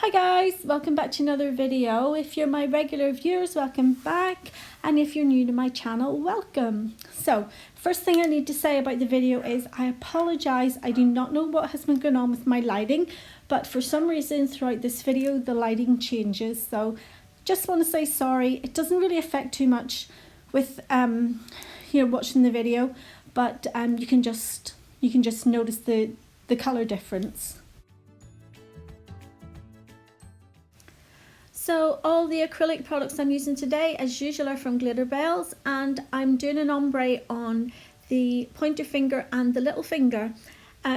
Hi guys, welcome back to another video. If you're my regular viewers, welcome back, and if you're new to my channel, welcome. So first thing I need to say about the video is I apologize. I do not know what has been going on with my lighting, but for some reason throughout this video the lighting changes, so just want to say sorry. It doesn't really affect too much with watching the video, but you can just notice the color difference. So all the acrylic products I'm using today, as usual, are from Glitterbels, and I'm doing an ombre on the pointer finger and the little finger.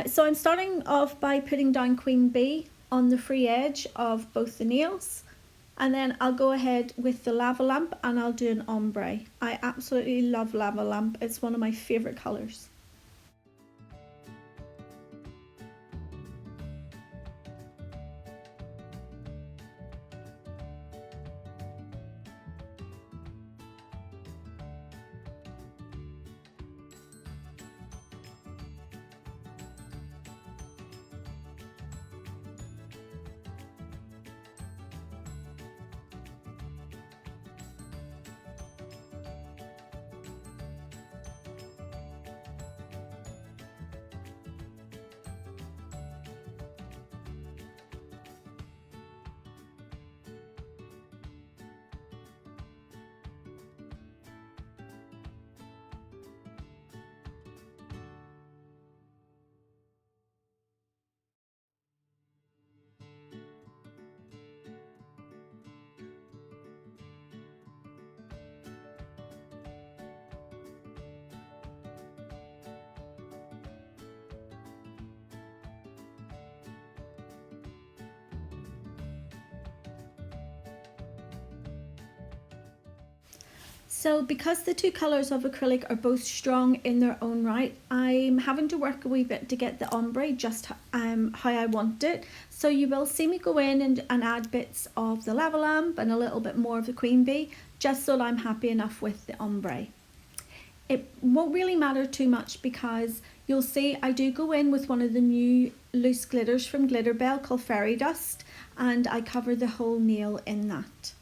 So I'm starting off by putting down Queen Bee on the free edge of both the nails, and then I'll go ahead with the lava lamp and I'll do an ombre. I absolutely love lava lamp. It's one of my favourite colours. So because the two colours of acrylic are both strong in their own right, I'm having to work a wee bit to get the ombre just how I want it. So you will see me go in and add bits of the lava lamp and a little bit more of the Queen Bee, just so that I'm happy enough with the ombre. It won't really matter too much because you'll see I do go in with one of the new loose glitters from Glitterbel called Fairy Dust, and I cover the whole nail in that.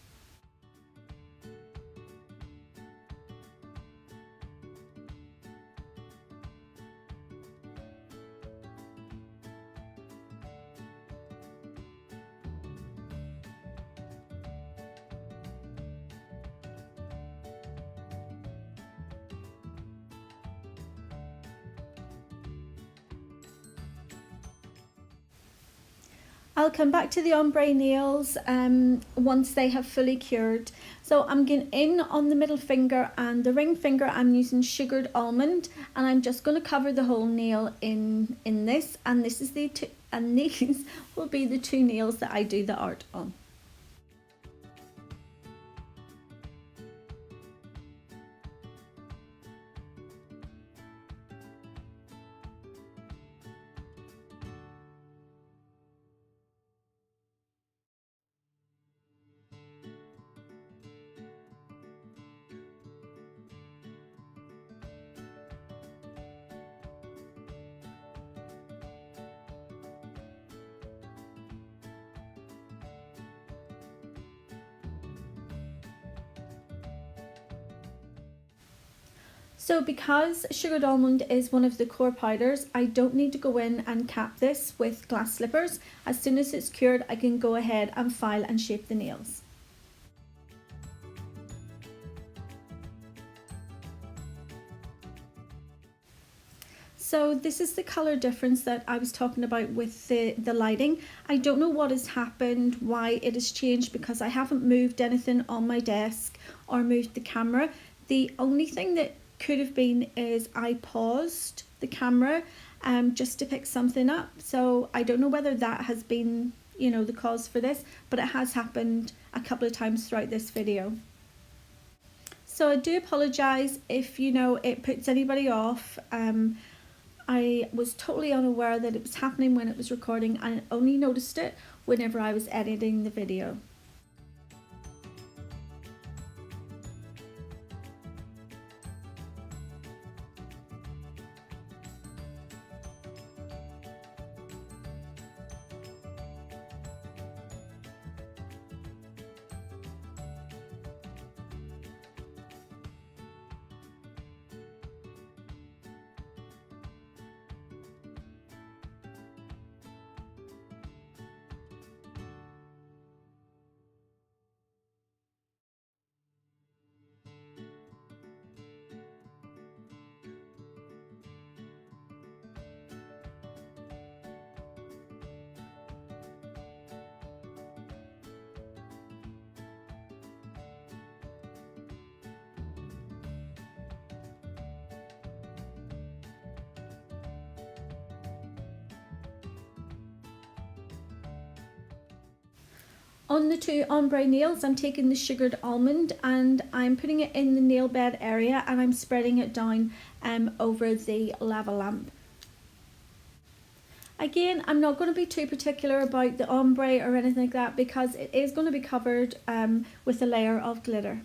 I'll come back to the ombre nails once they have fully cured. So I'm going in on the middle finger and the ring finger. I'm using sugared almond, and I'm just going to cover the whole nail in this. And this is these will be the two nails that I do the art on. So because sugared almond is one of the core powders, I don't need to go in and cap this with glass slippers. As soon as it's cured, I can go ahead and file and shape the nails. So this is the colour difference that I was talking about with the lighting. I don't know what has happened, why it has changed, because I haven't moved anything on my desk or moved the camera. The only thing that could have been is I paused the camera just to pick something up. So I don't know whether that has been, the cause for this, but it has happened a couple of times throughout this video. So I do apologise if it puts anybody off. I was totally unaware that it was happening when it was recording, and only noticed it whenever I was editing the video. On the two ombre nails, I'm taking the sugared almond and I'm putting it in the nail bed area, and I'm spreading it down over the lava lamp. Again, I'm not going to be too particular about the ombre or anything like that, because it is going to be covered with a layer of glitter.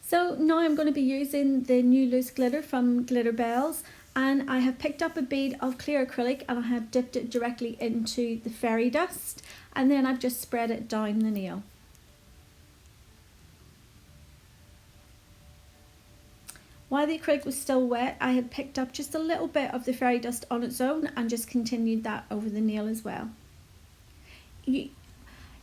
So now I'm going to be using the new loose glitter from Glitterbels, and I have picked up a bead of clear acrylic and I have dipped it directly into the fairy dust, and then I've just spread it down the nail. While the acrylic was still wet, I had picked up just a little bit of the fairy dust on its own and just continued that over the nail as well.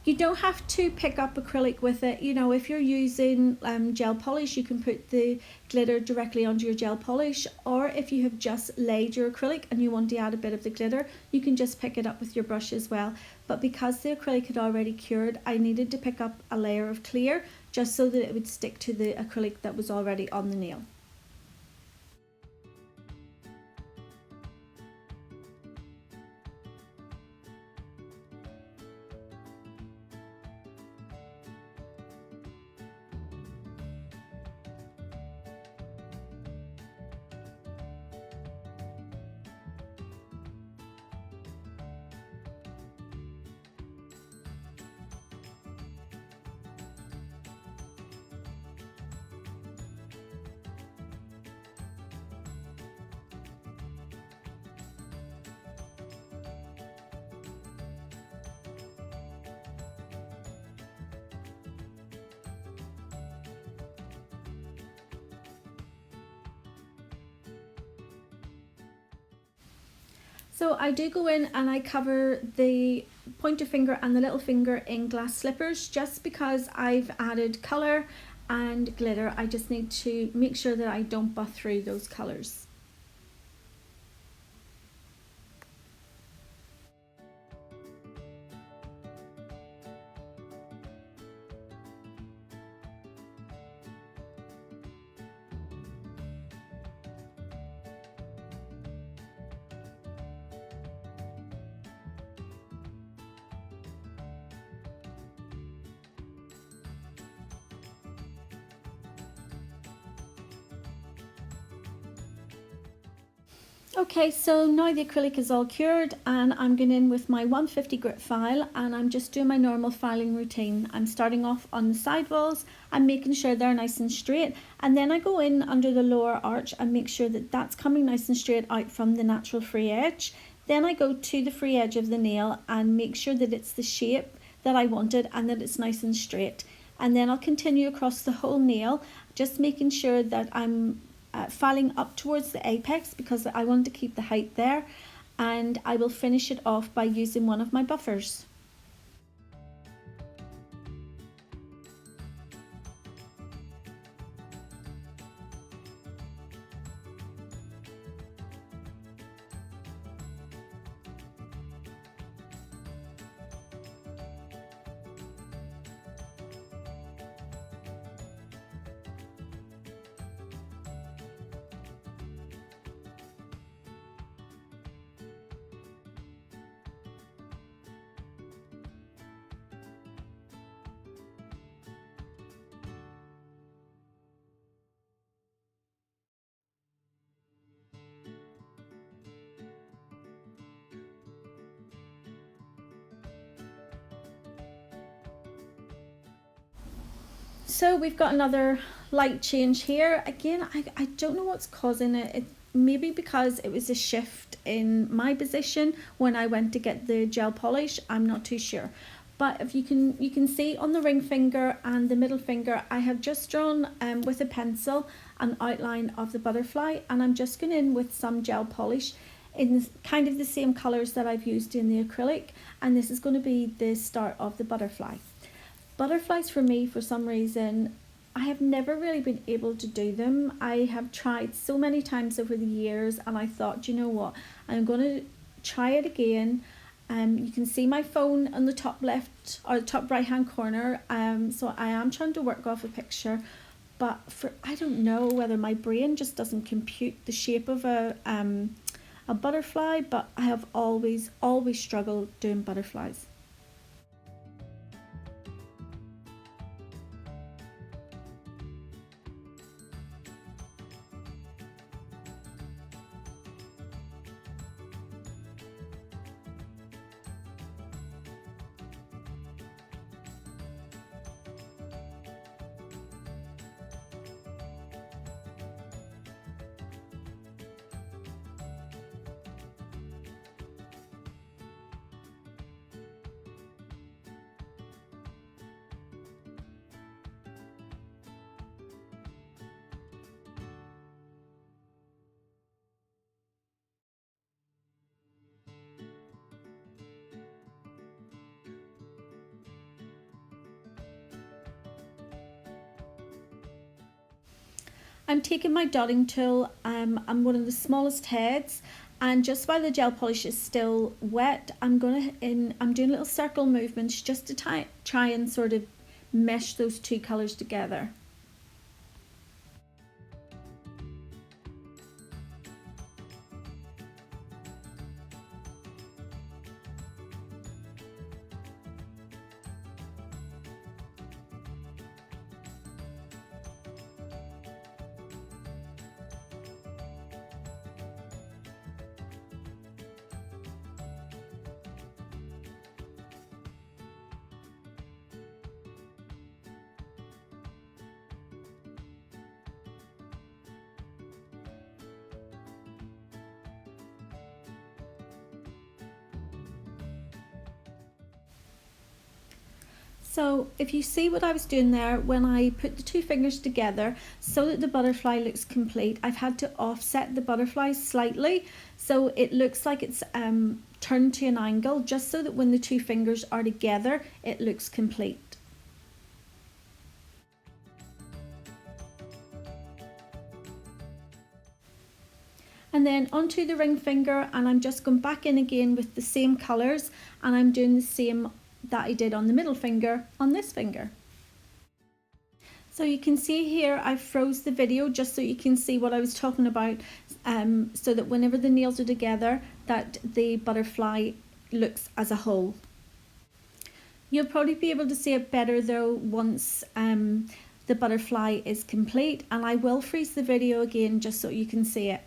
You don't have to pick up acrylic with it. You know, if you're using gel polish, you can put the glitter directly onto your gel polish, or if you have just laid your acrylic and you want to add a bit of the glitter, you can just pick it up with your brush as well. But because the acrylic had already cured, I needed to pick up a layer of clear just so that it would stick to the acrylic that was already on the nail. So I do go in and I cover the pointer finger and the little finger in glass slippers, just because I've added colour and glitter. I just need to make sure that I don't buff through those colours. Okay, so now the acrylic is all cured and I'm going in with my 150 grit file and I'm just doing my normal filing routine. I'm starting off on the side walls, I'm making sure they're nice and straight, and then I go in under the lower arch and make sure that that's coming nice and straight out from the natural free edge. Then I go to the free edge of the nail and make sure that it's the shape that I wanted and that it's nice and straight. And then I'll continue across the whole nail, just making sure that I'm filing up towards the apex because I want to keep the height there, and I will finish it off by using one of my buffers. So we've got another light change here. Again, I don't know what's causing it. It maybe because it was a shift in my position when I went to get the gel polish. I'm not too sure. But if you can see on the ring finger and the middle finger, I have just drawn with a pencil an outline of the butterfly, and I'm just going in with some gel polish in kind of the same colours that I've used in the acrylic, and this is going to be the start of the butterfly. Butterflies for me, for some reason, I have never really been able to do them. I have tried so many times over the years, and I thought, you know what, I'm going to try it again. You can see my phone on the top left or the top right hand corner, so I am trying to work off a picture, but I don't know whether my brain just doesn't compute the shape of a butterfly, but I have always struggled doing butterflies. I'm taking my dotting tool, I'm one of the smallest heads, and just while the gel polish is still wet, I'm doing little circle movements just to try and sort of mesh those two colours together. So if you see what I was doing there, when I put the two fingers together so that the butterfly looks complete, I've had to offset the butterfly slightly so it looks like it's turned to an angle, just so that when the two fingers are together it looks complete. And then onto the ring finger, and I'm just going back in again with the same colours, and I'm doing the same that I did on the middle finger on this finger. So you can see here I froze the video just so you can see what I was talking about, so that whenever the nails are together that the butterfly looks as a whole. You'll probably be able to see it better though once the butterfly is complete, and I will freeze the video again just so you can see it.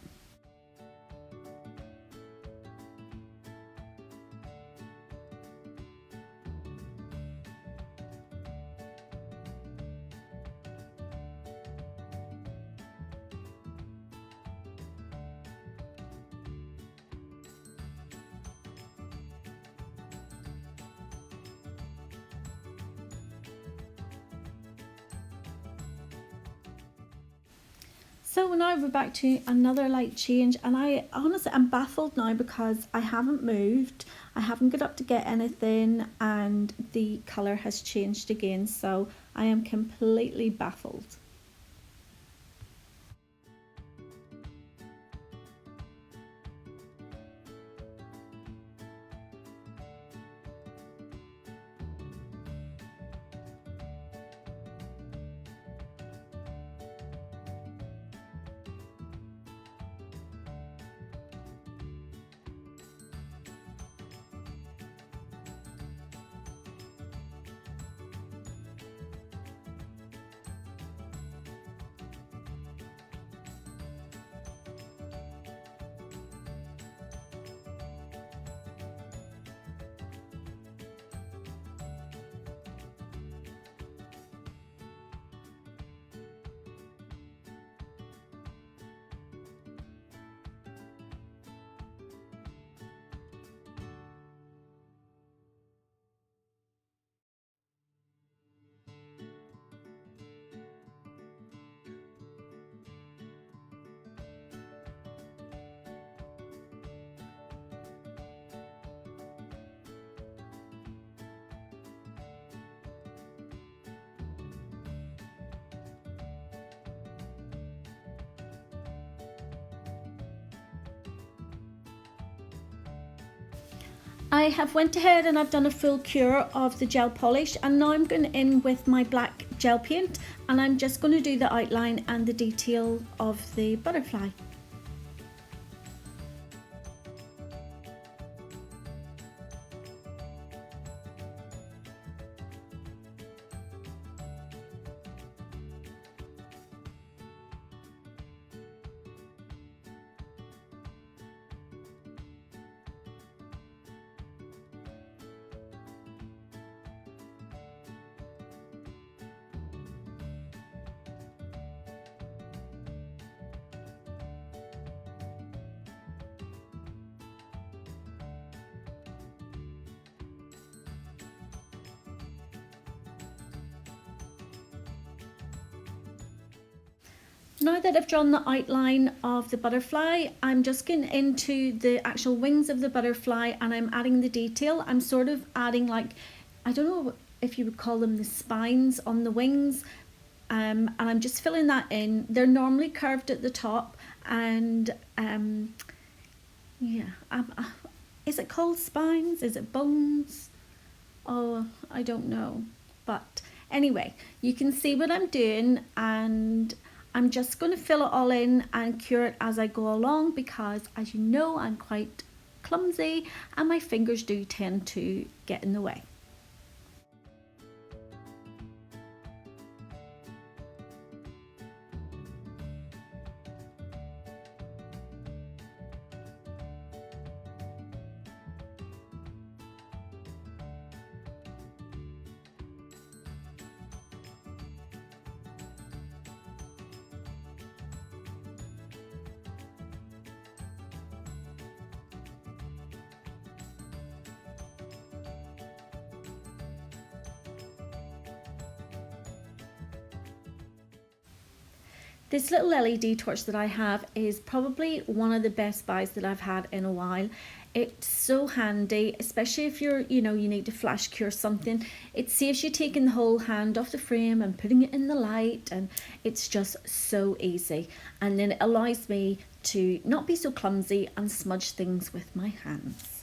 So now we're back to another light change, and I'm baffled now because I haven't moved, I haven't got up to get anything, and the colour has changed again, so I am completely baffled. I have went ahead and I've done a full cure of the gel polish, and now I'm going in with my black gel paint and I'm just going to do the outline and the detail of the butterfly. Now that I've drawn the outline of the butterfly, I'm just getting into the actual wings of the butterfly and I'm adding the detail. I'm sort of adding, like, I don't know if you would call them the spines on the wings, and I'm just filling that in. They're normally curved at the top, and is it called spines? Is it bones? Oh, I don't know. But anyway, you can see what I'm doing, and I'm just going to fill it all in and cure it as I go along, because as you know, I'm quite clumsy and my fingers do tend to get in the way. This little LED torch that I have is probably one of the best buys that I've had in a while. It's so handy, especially if you're, you need to flash cure something. It saves you taking the whole hand off the frame and putting it in the light, and it's just so easy. And then it allows me to not be so clumsy and smudge things with my hands.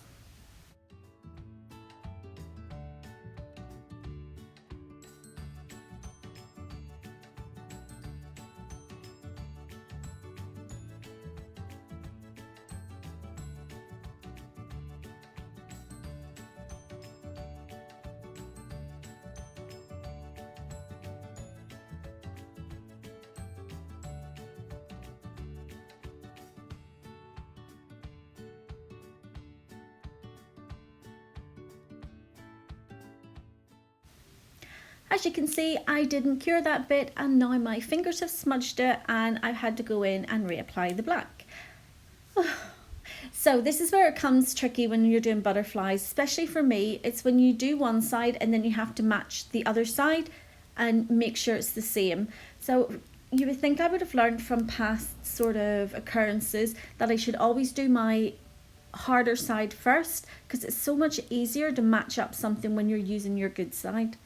As you can see, I didn't cure that bit, and now my fingers have smudged it and I've had to go in and reapply the black. So this is where it comes tricky when you're doing butterflies, especially for me. It's when you do one side and then you have to match the other side and make sure it's the same. So you would think I would have learned from past sort of occurrences that I should always do my harder side first, because it's so much easier to match up something when you're using your good side.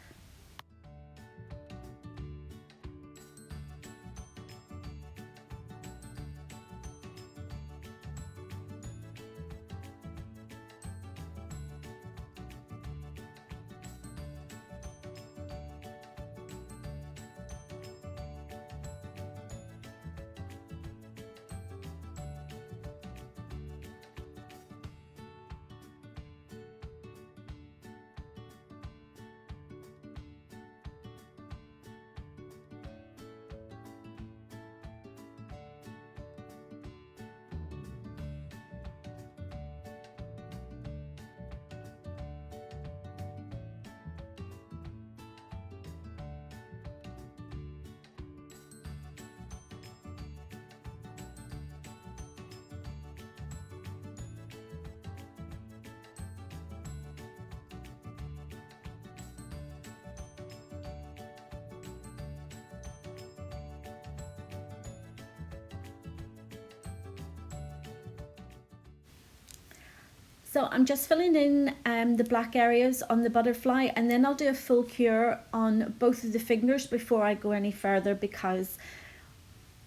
So I'm just filling in the black areas on the butterfly, and then I'll do a full cure on both of the fingers before I go any further, because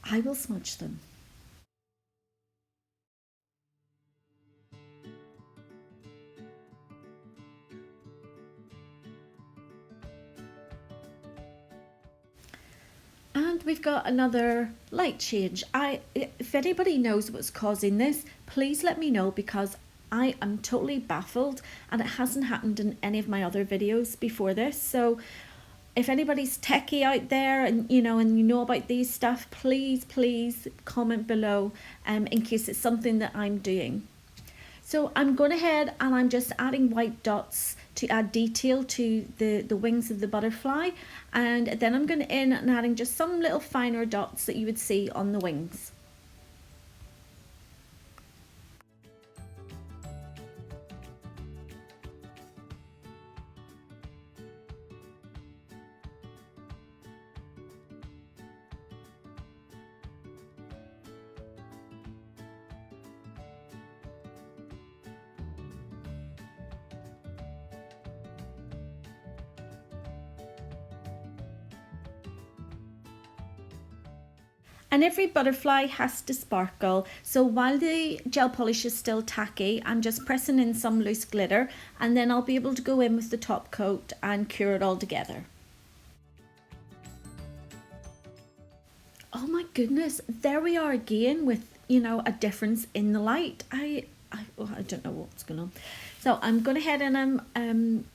I will smudge them. got another light change. If anybody knows what's causing this, please let me know, because I am totally baffled and it hasn't happened in any of my other videos before this. So if anybody's techie out there and you know about these stuff, please comment below in case it's something that I'm doing. So I'm going ahead and I'm just adding white dots to add detail to the wings of the butterfly, and then I'm going in and adding just some little finer dots that you would see on the wings. And every butterfly has to sparkle, so while the gel polish is still tacky, I'm just pressing in some loose glitter, and then I'll be able to go in with the top coat and cure it all together. Oh my goodness, there we are again with, a difference in the light. I don't know what's going on. So I'm going ahead and I'm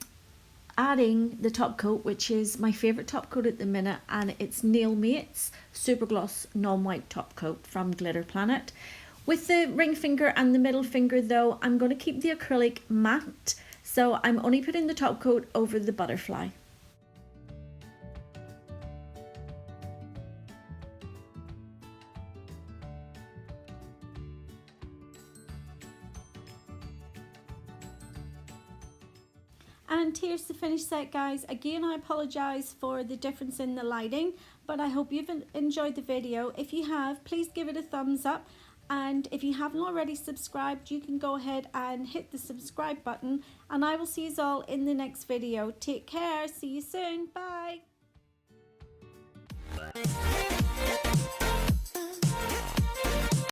adding the top coat, which is my favourite top coat at the minute, and it's Nail Mates Super Gloss Non-White Top Coat from Glitter Planet. With the ring finger and the middle finger though, I'm going to keep the acrylic matte, so I'm only putting the top coat over the butterfly. And here's the finished set, guys. Again, I apologise for the difference in the lighting, but I hope you've enjoyed the video. If you have, please give it a thumbs up. And if you haven't already subscribed, you can go ahead and hit the subscribe button. And I will see you all in the next video. Take care. See you soon. Bye.